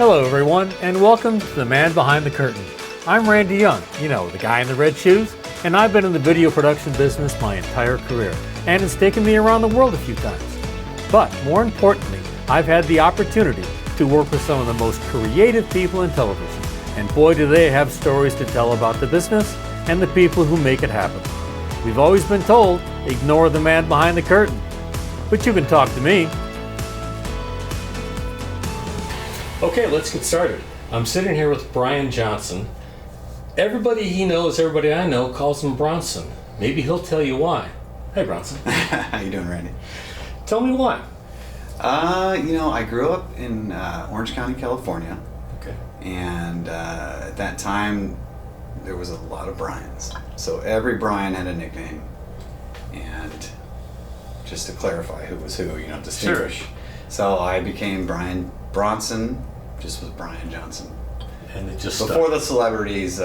Hello everyone, and welcome to The Man Behind the Curtain. I'm Randy Young, the guy in the red shoes, and I've been in the video production business my entire career, and it's taken me around the world a few times. But more importantly, I've had the opportunity to work with some of the most creative people in television, and boy do they have stories to tell about the business and the people who make it happen. We've always been told, ignore the man behind the curtain, but you can talk to me. Okay, let's get started. I'm sitting here with Brian Johnson. Everybody he knows, everybody I know calls him Bronson. Maybe he'll tell you why. Hey, Bronson. How you doing, Randy? Tell me why. I grew up in Orange County, California. Okay. And at that time, there was a lot of Brians. So every Brian had a nickname. And just to clarify who was who, distinguish. Sure. So I became Brian Bronson, just with Brian Johnson. And it just before the celebrities,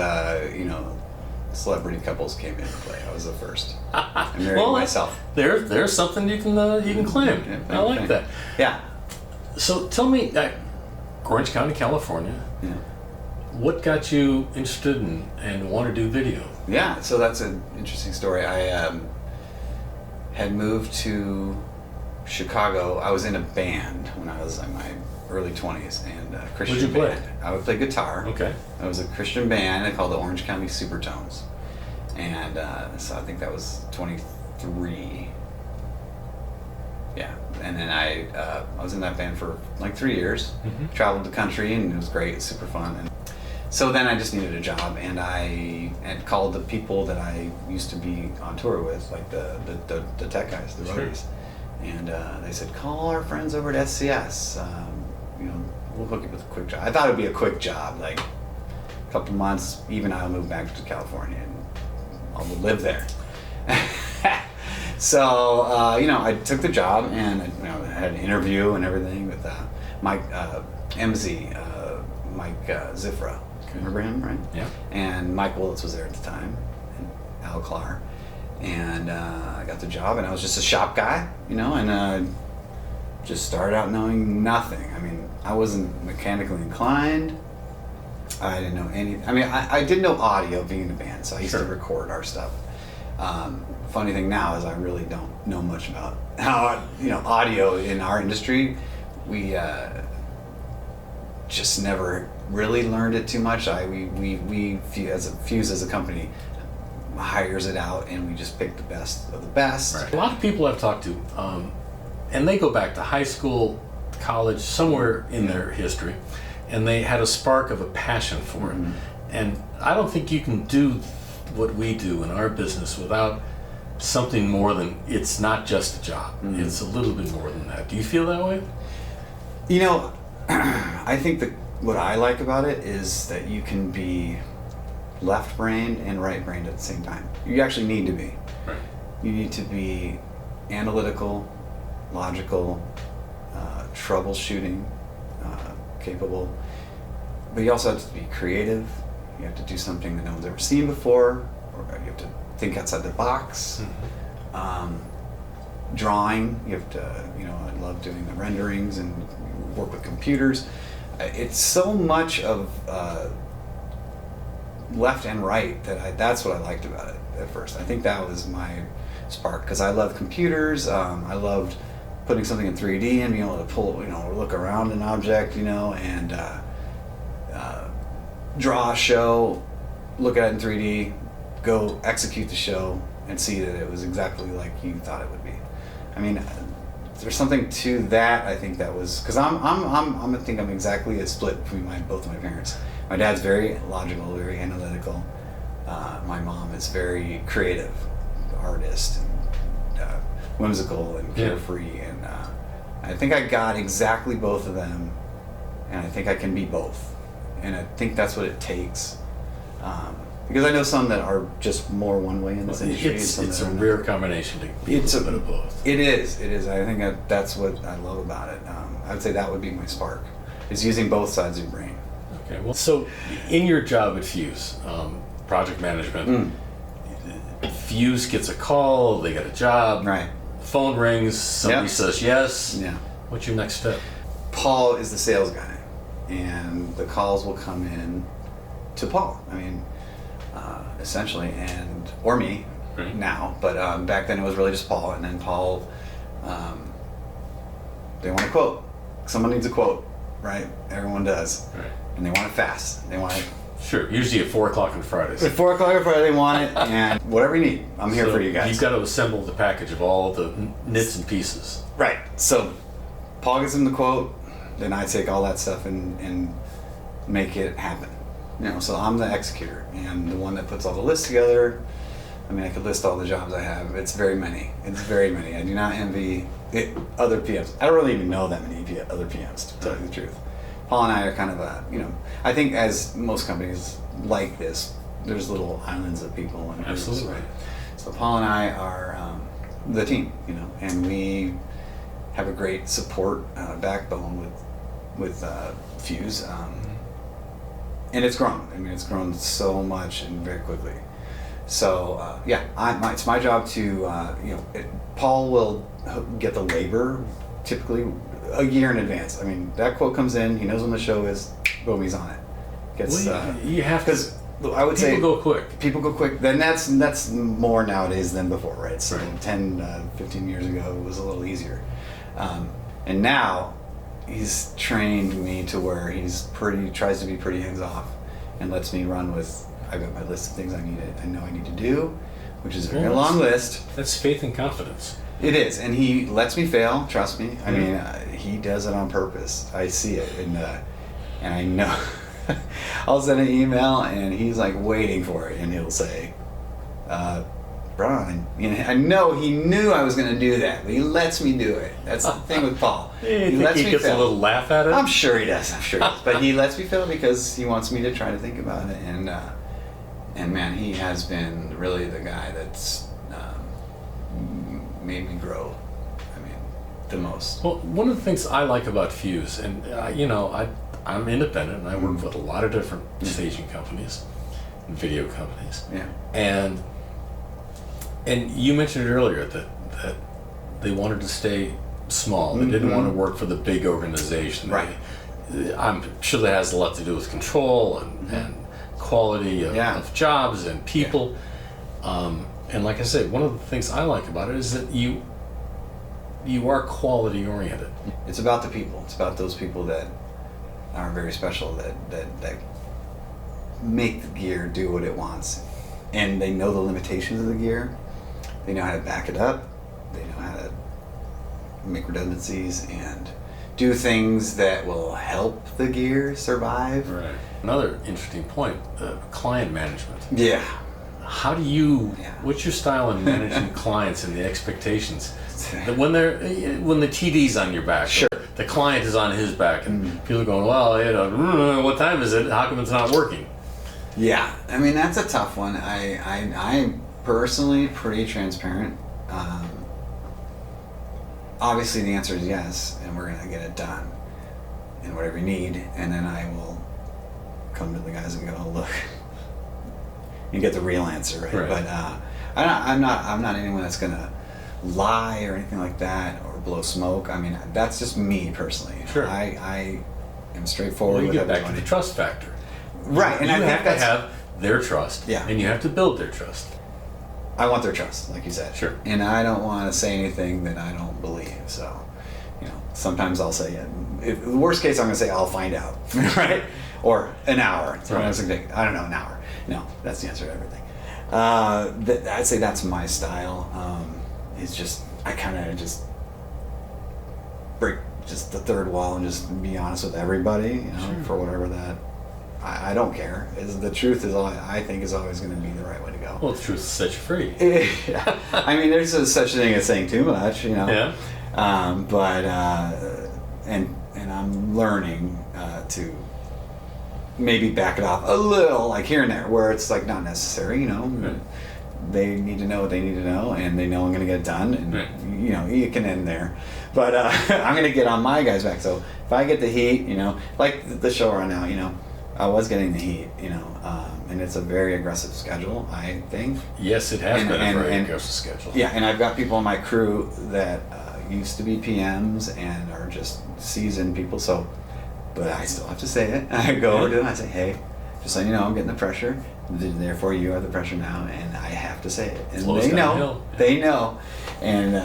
celebrity couples came into play. I was the first. I married myself. There's something you can claim. Yeah, I like that. Yeah. So tell me, Orange County, California. Yeah. What got you interested in and want to do video? Yeah. So that's an interesting story. I had moved to Chicago. I was in a band when I was in my early 20s, and a Christian What'd you play? band. I would play guitar. Okay. It was a Christian band called the Orange County Supertones, and so I think that was 23. Yeah, and then I was in that band for like 3 years. Mm-hmm. Traveled the country, and it was great, super fun. And so then I just needed a job, and I had called the people that I used to be on tour with, like the tech guys, the roadies. Sure. And they said, call our friends over at SCS. We'll hook you with a quick job. I thought it would be a quick job, like a couple months. Even I'll move back to California and I will live there. So, I took the job, and I had an interview and everything with Mike MZ, Mike Zifra. Remember him, right? Yeah. And Mike Willits was there at the time, and Al Clar. And I got the job, and I was just a shop guy, and just started out knowing nothing. I mean, I wasn't mechanically inclined. I didn't know anything. I mean, I did know audio being in a band, so I used to record our stuff. Funny thing now is I really don't know much about how, audio in our industry. We just never really learned it too much. We as a company, hires it out, and we just pick the best of the best. Right. A lot of people I've talked to, and they go back to high school, college, somewhere in their history, and they had a spark of a passion for it. And I don't think you can do what we do in our business without something more than, it's not just a job. It's a little bit more than that. Do you feel that way? I think that what I like about it is that you can be left-brained and right-brained at the same time. You actually need to be. Right. You need to be analytical, logical, troubleshooting, capable, but you also have to be creative. You have to do something that no one's ever seen before, or you have to think outside the box. Drawing, you have to, I love doing the renderings and work with computers. It's so much of left and right that's what I liked about it at first. I think that was my spark, because I love computers. I loved putting something in 3D and being able to pull, look around an object, and draw a show, look at it in 3D, go execute the show, and see that it was exactly like you thought it would be. I mean, there's something to that. I think that was because I think I'm exactly a split between both of my parents. My dad's very logical, very analytical. My mom is very creative, artist, and whimsical and carefree. And I think I got exactly both of them, and I think I can be both. And I think that's what it takes. Because I know some that are just more one way in this industry. It's a rare combination to be a little bit of both. It is. I think that's what I love about it. I would say that would be my spark, is using both sides of your brain. Okay, well, so in your job at Fuse, project management, Fuse gets a call, they get a job, right? Phone rings, somebody says yes. Yeah. What's your next step? Paul is the sales guy. and the calls will come in to Paul. I mean, essentially, or me now, but back then it was really just Paul, and then Paul, they want a quote. Someone needs a quote, right? Everyone does. Right. And they want it fast. They want it. Sure, usually at 4 o'clock on Fridays. At 4 o'clock on Friday, they want it, and whatever you need, I'm here for you guys. You've got to assemble the package of all the nits and pieces. Right. So Paul gives him the quote, then I take all that stuff and make it happen. So I'm the executor and the one that puts all the lists together. I mean, I could list all the jobs I have. It's very many. I do not envy other PMs. I don't really even know that many other PMs, to tell you the truth. Paul and I are kind of I think as most companies like this, there's little islands of people and groups, absolutely. Right? So Paul and I are the team, and we have a great support backbone with Fuse, and it's grown. I mean, it's grown so much and very quickly. So it's my job to Paul will get the labor typically a year in advance. I mean, that quote comes in, he knows when the show is, boom, he's on it. You have to. Because I would say people go quick. People go quick. Then that's more nowadays than before, right? So Right. 10, 15 years ago, it was a little easier. And now he's trained me to where tries to be pretty hands off and lets me run with, I've got my list of things I know I need to do, which is a very long list. That's faith and confidence. It is, and he lets me fail. Trust me. I mean, he does it on purpose. I see it, and I know. I'll send an email, and he's like waiting for it, and he'll say, "Brian, I know he knew I was going to do that, but he lets me do it." That's the thing with Paul. He lets me gets fail. A little laugh at it. I'm sure he does. But he lets me fail because he wants me to try to think about it, and man, he has been really the guy that's made me grow. I mean, the most. Well, one of the things I like about Fuse, and I'm independent, and I work with a lot of different staging companies, and video companies. Yeah. And you mentioned earlier that they wanted to stay small. They didn't want to work for the big organization. Right. I'm sure that has a lot to do with control and quality of jobs and people. And like I say, one of the things I like about it is that you are quality oriented. It's about the people. It's about those people that are very special, that make the gear do what it wants. And they know the limitations of the gear. They know how to back it up. They know how to make redundancies and do things that will help the gear survive. Right. Another interesting point, client management. Yeah. How do you, what's your style in managing clients and the expectations? That when the TD's on your back, sure, the client is on his back, and people are going, well, what time is it? How come it's not working? Yeah, I mean, that's a tough one. I'm personally pretty transparent. Obviously, the answer is yes, and we're going to get it done, and whatever you need, and then I will come to the guys and go, look, you get the real answer, right? But I'm not anyone that's going to lie or anything like that or blow smoke. I mean, that's just me personally. Sure. I am straightforward you with get everybody. back to the trust factor. Right, and you I think have to have their trust, and you have to build their trust. I want their trust, like you said. Sure. And I don't want to say anything that I don't believe. So, sometimes I'll say it. If the worst case, I'm going to say I'll find out, right? Or an hour. Sometimes I don't know, an hour. No, that's the answer to everything. I'd say that's my style. It's just I kind of just break just the third wall and just be honest with everybody, for whatever that. I don't care. The truth is, I think, is always going to be the right way to go. Well, the truth sets you free. Yeah. I mean, there's such a thing as saying too much, Yeah. But and I'm learning to maybe back it off a little, like here and there, where it's like not necessary. Right. They need to know what they need to know, and they know I'm going to get it done, and right. You can end there. But I'm going to get on my guys' back. So if I get the heat, like the show right now, I was getting the heat, and it's a very aggressive schedule, I think. Yes, it has been a very aggressive schedule. Yeah, and I've got people on my crew that used to be PMs and are just seasoned people. So but I still have to say it. I go over to them, I say, hey, just so you know, I'm getting the pressure. Therefore, you are the pressure now, and I have to say it. And Slows they know. downhill. They know. And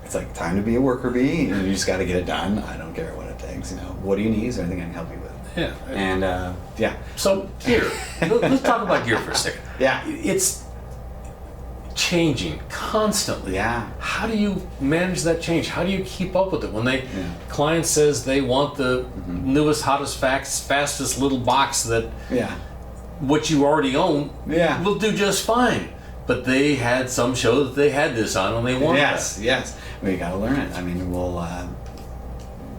it's like time to be a worker bee, and you just got to get it done. I don't care what it takes. You know, what do you need? Is there anything I can help you with? Yeah. And yeah. So gear. Let's talk about gear for a second. Yeah. It's changing constantly. Yeah. How do you manage that change? How do you keep up with it when client says they want the newest, hottest, fastest little box that what you already own will do just fine, but they had some show that they had this on and they want that. Yes. We got to learn it. I mean,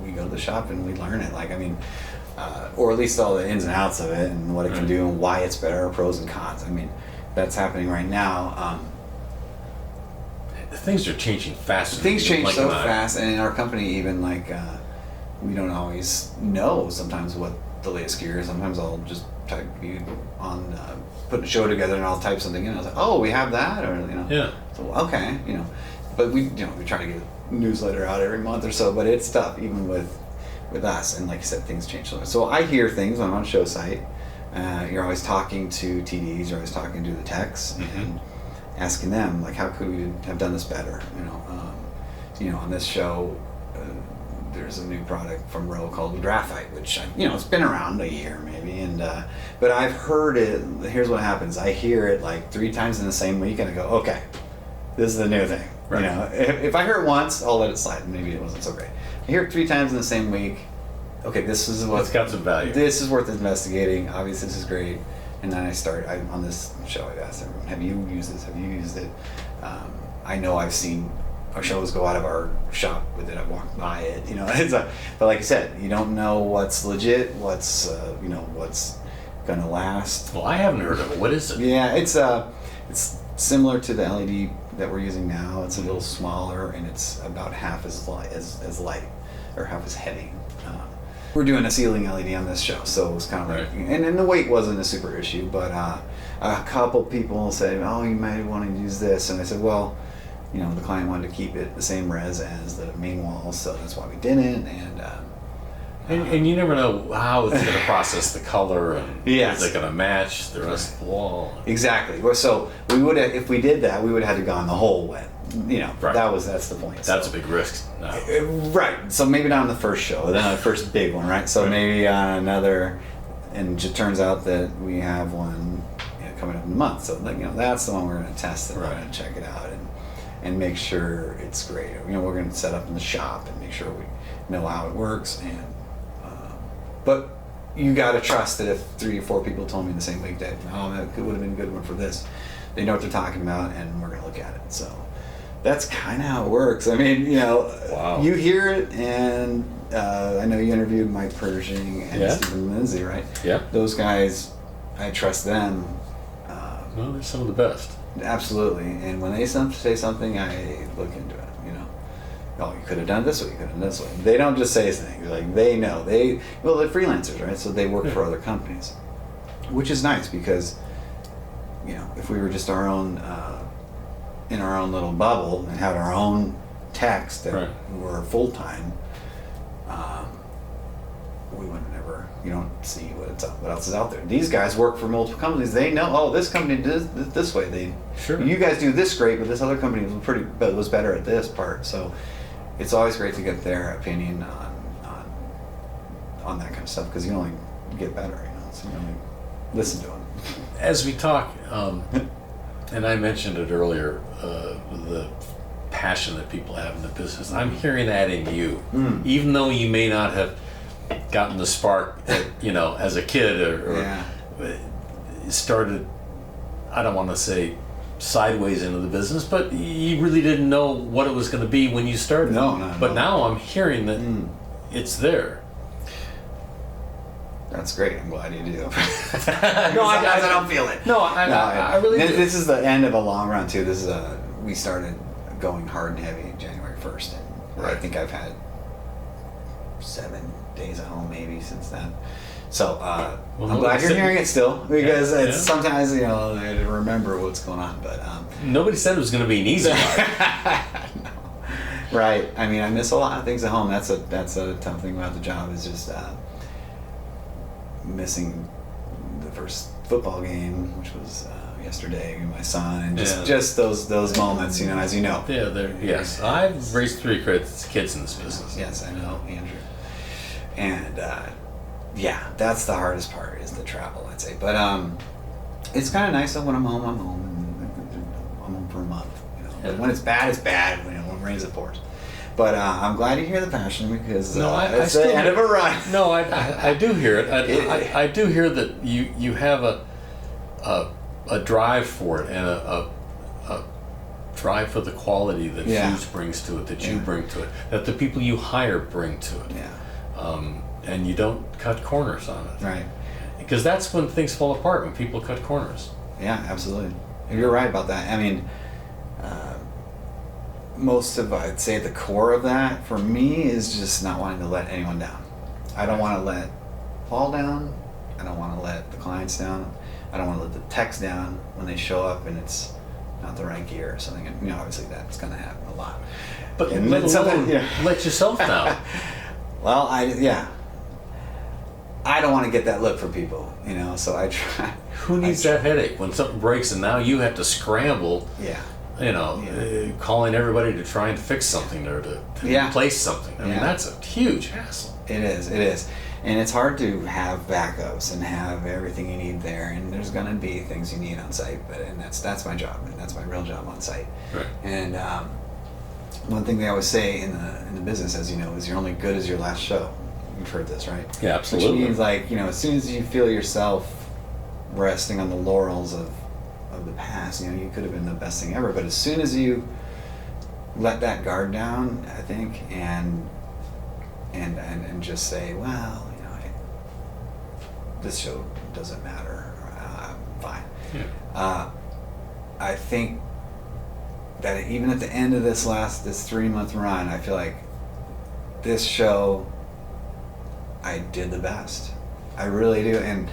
we go to the shop and we learn it. Like, I mean, or at least all the ins and outs of it and what it can do and why it's better, pros and cons. I mean, that's happening right now. Things are changing fast. Things change so fast, and in our company, even like we don't always know sometimes what the latest gear is. Sometimes I'll just type you on, put a show together, and I'll type something in. I was like, oh, we have that, or so okay, But we try to get a newsletter out every month or so. But it's tough, even with us. And like I said, things change so much. So I hear things when I'm on a show site. You're always talking to TDs. You're always talking to the techs. And asking them, like, how could we have done this better? On this show, there's a new product from Rowe called Graphite, which it's been around a year maybe, and but I've heard it. Here's what happens: I hear it like 3 times in the same week, and I go, okay, this is the new thing. Right. If I hear it once, I'll let it slide. Maybe it wasn't so great. I hear it 3 times in the same week. Okay, this is what's got some value. This is worth investigating. Obviously, this is great. And then on this show, I've asked everyone, have you used this? Have you used it? I know I've seen our shows go out of our shop with it. I've walked by it, but like I said, you don't know what's legit, what's gonna last. Well, I haven't heard of it. What is it? Yeah, it's similar to the LED that we're using now. It's a little smaller, and it's about half as light, or half as heavy. We're doing a ceiling LED on this show, so it was kind of like, and the weight wasn't a super issue, but a couple people said, oh, you might want to use this, and I said, well, the client wanted to keep it the same res as the main wall, so that's why we didn't, and you never know how it's going to process the color, and is it going to match the rest of the wall? Exactly. So we would have, if we did that, we would have had to gone the whole way. That's the point. That's a big risk. No. Right. So maybe not on the first show, then the first big one, right? So maybe on another, and it turns out that we have one coming up in a month. So that's the one we're going to test, and we're going to check it out and make sure it's great. We're going to set up in the shop and make sure we know how it works. And but you got to trust that if 3 or 4 people told me the same week that that would have been a good one for this, they know what they're talking about, and we're going to look at it. So. That's kind of how it works. I mean, you hear it, and I know you interviewed Mike Pershing and Stephen Lindsay, right? Yeah. Those guys, I trust them. Well, they're some of the best. Absolutely. And when they say something, I look into it. Oh, you could have done this way, you could have done this way. They don't just say things. Like, they know. They're freelancers, right? So they work for other companies, which is nice because, if we were just our own... in our own little bubble and had our own techs that were full-time, we would never, you don't see what else is out there. These guys work for multiple companies. They know, this company does this way. You guys do this great, but this other company was better at this part. So it's always great to get their opinion on that kind of stuff, because you can only get better, so you only listen to them. As we talk, and I mentioned it earlier, the passion that people have in the business. I'm hearing that in you, even though you may not have gotten the spark, as a kid or started. I don't want to say sideways into the business, but you really didn't know what it was going to be when you started. No. But now I'm hearing that it's there. That's great. I'm glad you do. No, I don't feel it. No, I really do. This is the end of a long run too. This is we started going hard and heavy January 1st, and I think I've had 7 days at home maybe since then. So I'm glad you're hearing it still, because it's sometimes I remember what's going on, but nobody said it was going to be an easy ride. Right. I mean, I miss a lot of things at home. That's a tough thing about the job, is just missing the first football game, which was yesterday, with my son, and just those moments, as you know. Yeah, yes. I've raised 3 kids in this business. Yes, I know, Andrew. And that's the hardest part, is the travel, I'd say. But it's kind of nice that when I'm home, I'm home. And I'm home for a month. But when it's bad, it's bad. When it rains, it pours. But I'm glad you hear the passion, because it's the end of a run. No, I do hear it. I do hear that you have a drive for it, and a drive for the quality that Hughes brings to it, that you bring to it, that the people you hire bring to it. Yeah. And you don't cut corners on it. Right. Because that's when things fall apart, when people cut corners. Yeah, absolutely. You're right about that. I mean, I'd say the core of that for me is just not wanting to let anyone down. I don't want to let Paul down. I don't want to let the clients down. I don't want to let the techs down when they show up and it's not the right gear or something. And obviously that's going to happen a lot. But let yourself down. Well, I don't want to get that look from people, so I try. Who needs that headache when something breaks and now you have to scramble? Yeah. Calling everybody to try and fix something or to replace something. I mean, that's a huge hassle. It is. And it's hard to have backups and have everything you need there. And there's going to be things you need on site, and that's my job, and that's my real job on site. Right. And one thing they always say in the business, as you know, is you're only good as your last show. You've heard this, right? Yeah, absolutely. Which means, as soon as you feel yourself resting on the laurels of the past, you could have been the best thing ever, but as soon as you let that guard down, I think, and just say, well, this show doesn't matter, I'm fine. Yeah. I think that even at the end of this 3-month run, I feel like this show, I did the best. I really do, and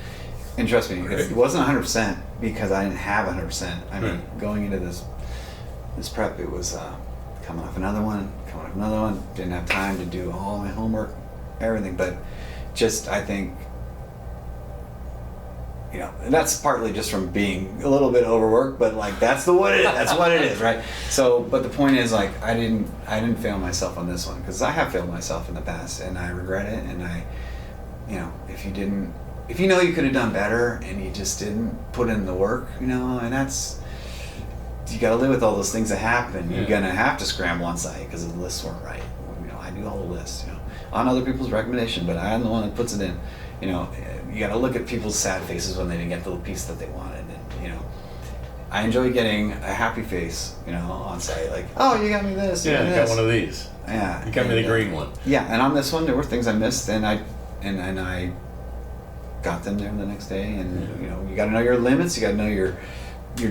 trust me, it wasn't 100% because I didn't have 100%. I mean, going into this prep, it was coming off another one, didn't have time to do all my homework, everything, but just, I think, and that's partly just from being a little bit overworked, but that's what it is, right? So, but the point is, I didn't fail myself on this one, because I have failed myself in the past, and I regret it, and if you know you could have done better and you just didn't put in the work, and that's, you got to live with all those things that happen. You're gonna have to scramble on site because the lists weren't right. I do all the lists, on other people's recommendation, but I'm the one that puts it in. You got to look at people's sad faces when they didn't get the piece that they wanted, and I enjoy getting a happy face, on site, oh, you got me this. Yeah, I got one of these. Yeah, you got me the green one. Yeah, and on this one there were things I missed, and I got them there the next day, and you got to know your limits. You got to know your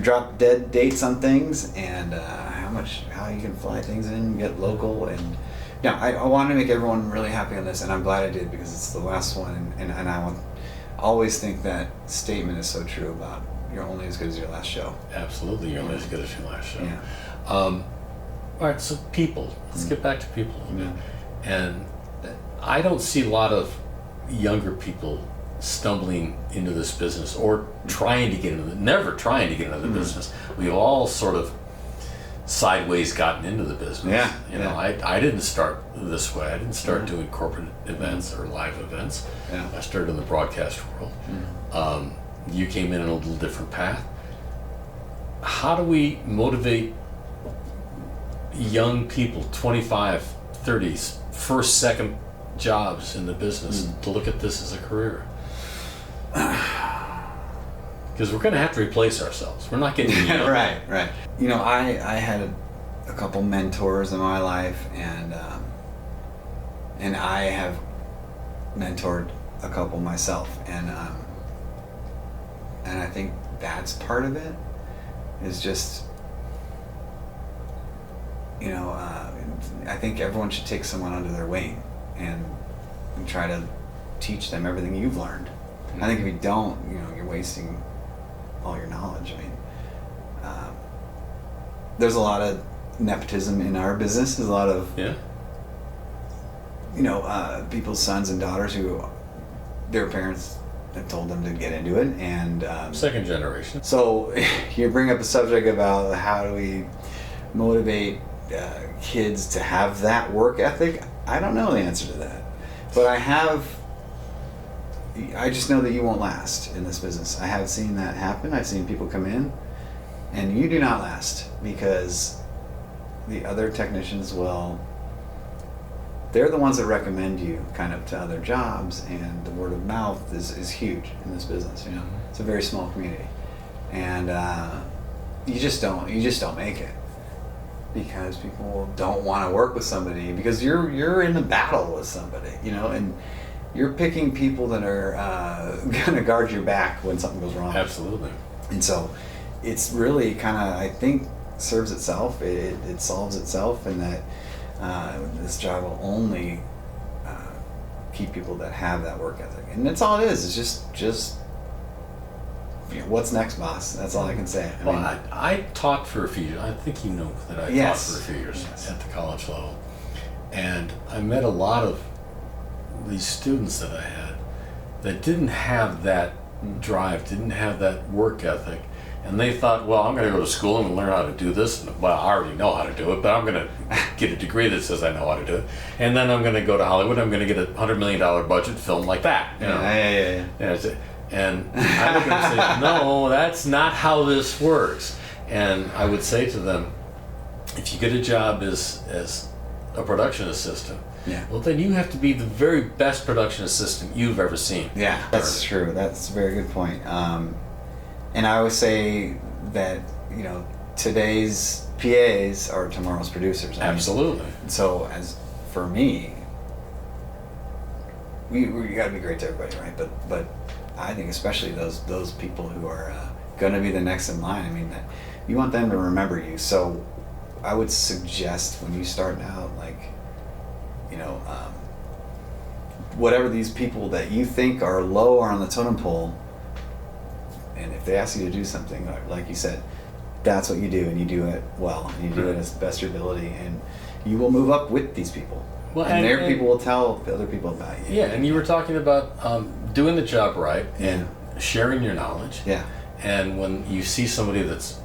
drop dead dates on things, and how you can fly things in, get local, and I wanted to make everyone really happy on this, and I'm glad I did, because it's the last one, and I always think that statement is so true about you're only as good as your last show. Absolutely, you're only as good as your last show. Yeah. All right, so people. Let's get back to people. Yeah. And I don't see a lot of younger people stumbling into this business or never trying to get into the business. We've all sort of sideways gotten into the business. I didn't start this way. I didn't start doing corporate events or live events. I started in the broadcast world. You came in a little different path. How do we motivate young people, 25, 30s, first, second jobs in the business to look at this as a career? Because we're going to have to replace ourselves. We're not getting young. Right. I had a couple mentors in my life, and I have mentored a couple myself, and I think that's part of it. Is just, I think everyone should take someone under their wing and try to teach them everything you've learned. I think if you don't, you're wasting all your knowledge. I mean, there's a lot of nepotism in our business. There's a lot of Yeah. People's sons and daughters who their parents have told them to get into it, and Second generation. so you bring up a subject about how do we motivate kids to have that work ethic. I don't know the answer to that, but I just know that you won't last in this business. I have seen that happen. I've seen people come in and you do not last because the other technicians they're the ones that recommend you kind of to other jobs, and the word of mouth is huge in this business. It's a very small community, and you just don't make it because people don't want to work with somebody because you're in a battle with somebody, and you're picking people that are going to guard your back when something goes wrong. Absolutely. And so it's really kind of, I think, serves itself. It solves itself, in that this job will only keep people that have that work ethic, and that's all it is. It's just what's next, boss? That's all I can say. I taught for a few years. I think you know that I taught for a few years at the college level, and I met a lot of these students that I had that didn't have that drive, didn't have that work ethic. And they thought, well, I'm going to go to school and learn how to do this. And, well, I already know how to do it, but I'm going to get a degree that says I know how to do it. And then I'm going to go to Hollywood. I'm going to get a $100 million budget film like that. Yeah. And I look and say, no, that's not how this works. And I would say to them, if you get a job as a production assistant, well, then you have to be the very best production assistant you've ever seen. Yeah, that's true. That's a very good point. And I always say that, today's PAs are tomorrow's producers. Absolutely. So as for me, we got to be great to everybody, right? But I think especially those people who are going to be the next in line. That you want them to remember you. So I would suggest when you start out, whatever these people that you think are low are on the totem pole. And if they ask you to do something, like you said, that's what you do, and you do it well, and you do it as best your ability, and you will move up with these people. Well, and people will tell other people about you. Yeah, and you were talking about doing the job right and sharing your knowledge. Yeah. And when you see somebody that's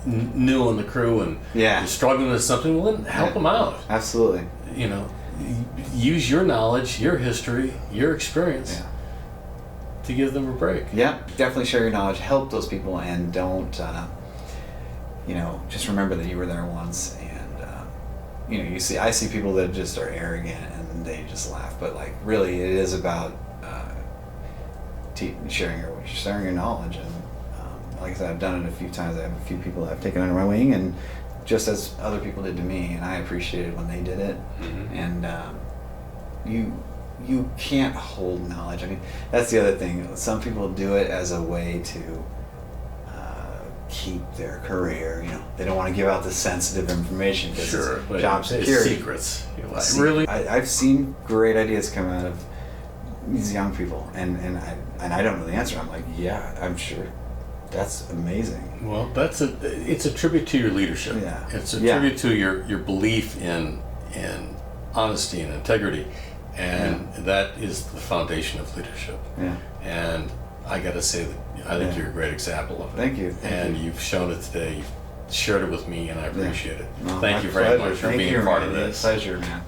new on the crew and is struggling with something, well, then help them out. Absolutely. Use your knowledge, your history, your experience to give them a break. Yeah, definitely share your knowledge, help those people, and don't, just remember that you were there once. And I see people that just are arrogant and they just laugh, but really it is about sharing your knowledge. And like I said, I've done it a few times. I have a few people that I've taken under my wing, and just as other people did to me, and I appreciated when they did it. Mm-hmm. And you can't hold knowledge. That's the other thing. Some people do it as a way to keep their career. They don't want to give out the sensitive information because it's job security. Secrets. I've seen great ideas come out of these young people, and I don't know the answer. I'm like, yeah, I'm sure. That's amazing. Well, it's a tribute to your leadership. Yeah. It's a tribute to your belief in honesty and integrity, and that is the foundation of leadership. Yeah. And I got to say that I think you're a great example of it. Thank you. You've shown it today. You've shared it with me, and I appreciate it. Well, Thank you very much for being a part of this. Pleasure, man.